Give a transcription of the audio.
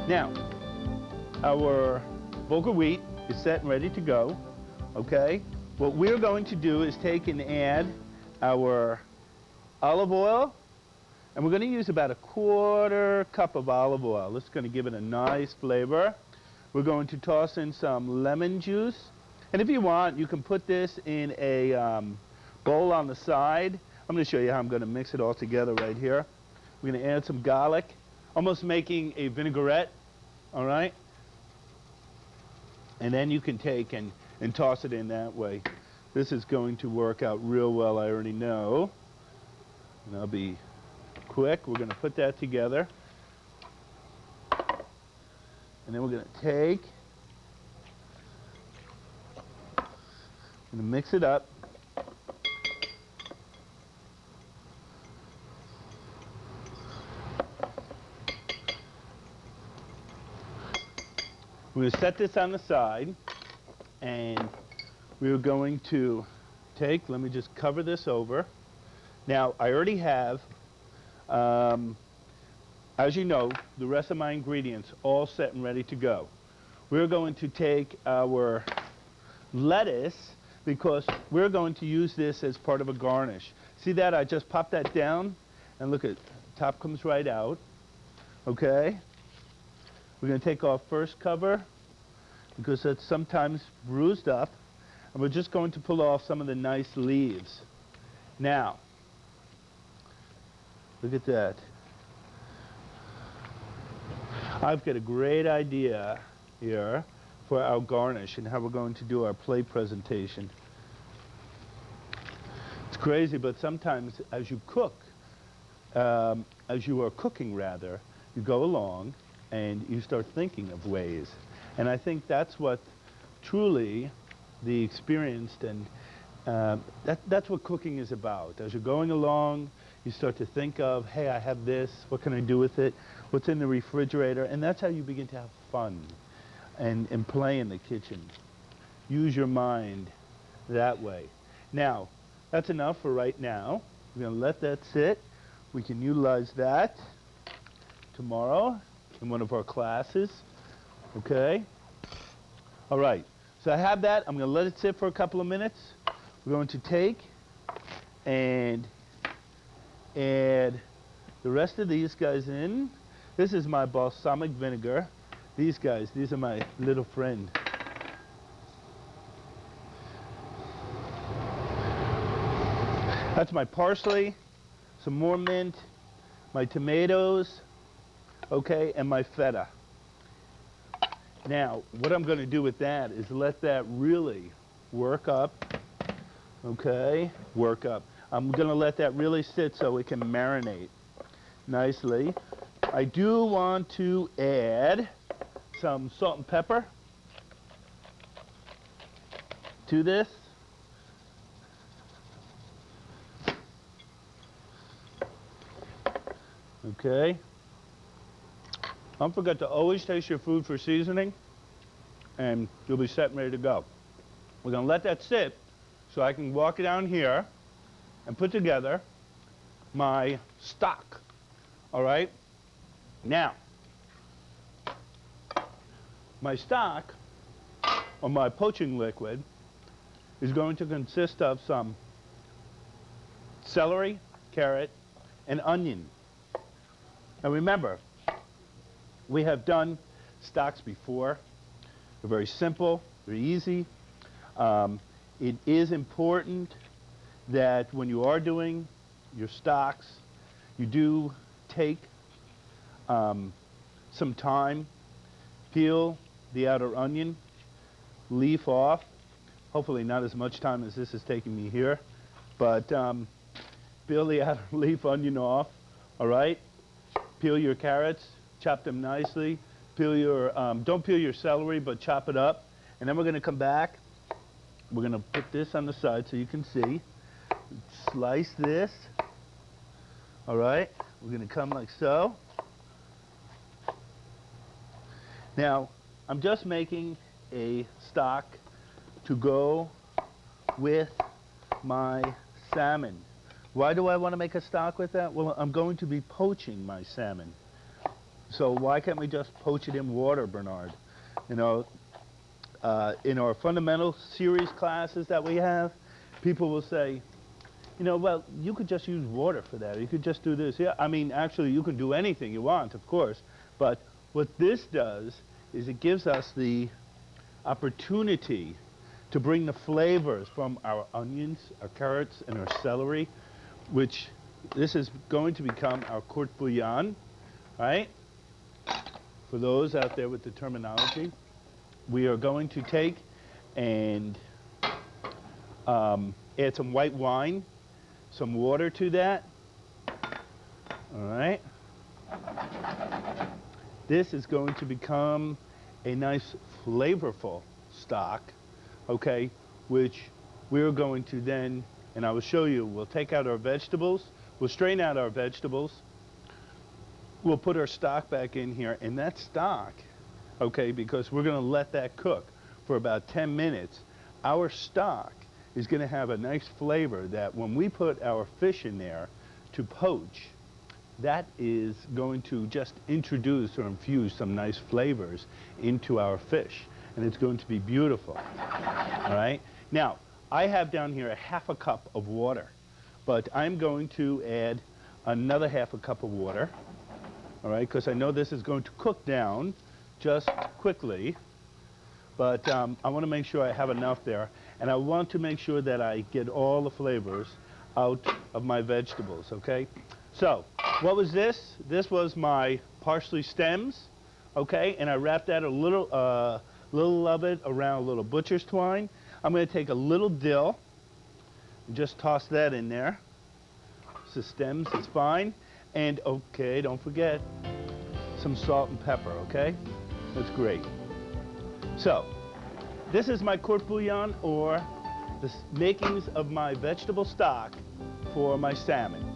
Now, our bulgur wheat is set and ready to go, okay? What we're going to do is take and add our olive oil, and we're going to use about a 1/4 cup of olive oil. This is going to give it a nice flavor. We're going to toss in some lemon juice, and if you want, you can put this in a bowl on the side. I'm going to show you how I'm going to mix it all together right here. We're going to add some garlic, almost making a vinaigrette, all right? And then you can take and toss it in that way. This is going to work out real well, I already know. And I'll be quick. We're going to put that together. And then we're going to take, and mix it up. We're going to set this on the side, and we're going to take, let me just cover this over. Now, I already have, as you know, the rest of my ingredients all set and ready to go. We're going to take our lettuce, because we're going to use this as part of a garnish. See that? I just popped that down, and look at, the top comes right out, okay? We're going to take off first cover, because it's sometimes bruised up, and we're just going to pull off some of the nice leaves. Now, look at that. I've got a great idea here for our garnish and how we're going to do our plate presentation. It's crazy, but sometimes as you cook, as you are cooking rather, you go along and you start thinking of ways. And I think that's what truly the experienced and that's what cooking is about. As you're going along, you start to think of, hey, I have this, what can I do with it? What's in the refrigerator? And that's how you begin to have fun and play in the kitchen. Use your mind that way. Now, that's enough for right now. We're going to let that sit. We can utilize that tomorrow in one of our classes. Okay? All right. So I have that. I'm going to let it sit for a couple of minutes. We're going to take and add the rest of these guys in. This is my balsamic vinegar. These guys, these are my little friend. That's my parsley, some more mint, my tomatoes, okay, and my feta. Now, what I'm going to do with that is let that really work up, okay, work up. I'm going to let that really sit so it can marinate nicely. I do want to add some salt and pepper to this. Okay. Don't forget to always taste your food for seasoning, and you'll be set and ready to go. We're going to let that sit so I can walk it down here and put together my stock. All right? Now, my stock, or my poaching liquid, is going to consist of some celery, carrot, and onion. Now remember, we have done stocks before. They're very simple, very easy. It is important that when you are doing your stocks, you do take some time, peel the outer onion, leaf off. Hopefully not as much time as this is taking me here, but peel the outer leaf onion off, all right? Peel your carrots, chop them nicely. Peel your, don't peel your celery, but chop it up. And then we're going to come back. We're going to put this on the side so you can see. Slice this. All right. We're going to come like so. Now, I'm just making a stock to go with my salmon. Why do I want to make a stock with that? Well, I'm going to be poaching my salmon. So why can't we just poach it in water, Bernard? You know, in our fundamental series classes that we have, people will say, you know, well, you could just use water for that. You could just do this. Yeah, I mean, actually, you can do anything you want, of course. But what this does is it gives us the opportunity to bring the flavors from our onions, our carrots, and our celery, which this is going to become our court bouillon, right? For those out there with the terminology, we are going to take and add some white wine, some water to that. All right. This is going to become a nice flavorful stock, okay, which we're going to then, and I will show you, we'll take out our vegetables, we'll strain out our vegetables, we'll put our stock back in here, and that stock, okay, because we're going to let that cook for about 10 minutes, our stock is going to have a nice flavor that when we put our fish in there to poach, that is going to just introduce or infuse some nice flavors into our fish, and it's going to be beautiful. All right? Now, I have down here a half a cup of water, but I'm going to add another half a cup of water, all right, because I know this is going to cook down just quickly, but I want to make sure I have enough there, and I want to make sure that I get all the flavors out of my vegetables, okay? So, what was this? This was my parsley stems, okay, and I wrapped that a little of it around a little butcher's twine. I'm going to take a little dill and just toss that in there. The stems is fine. And, okay, don't forget, some salt and pepper, okay? That's great. So, this is my court bouillon, or the makings of my vegetable stock for my salmon.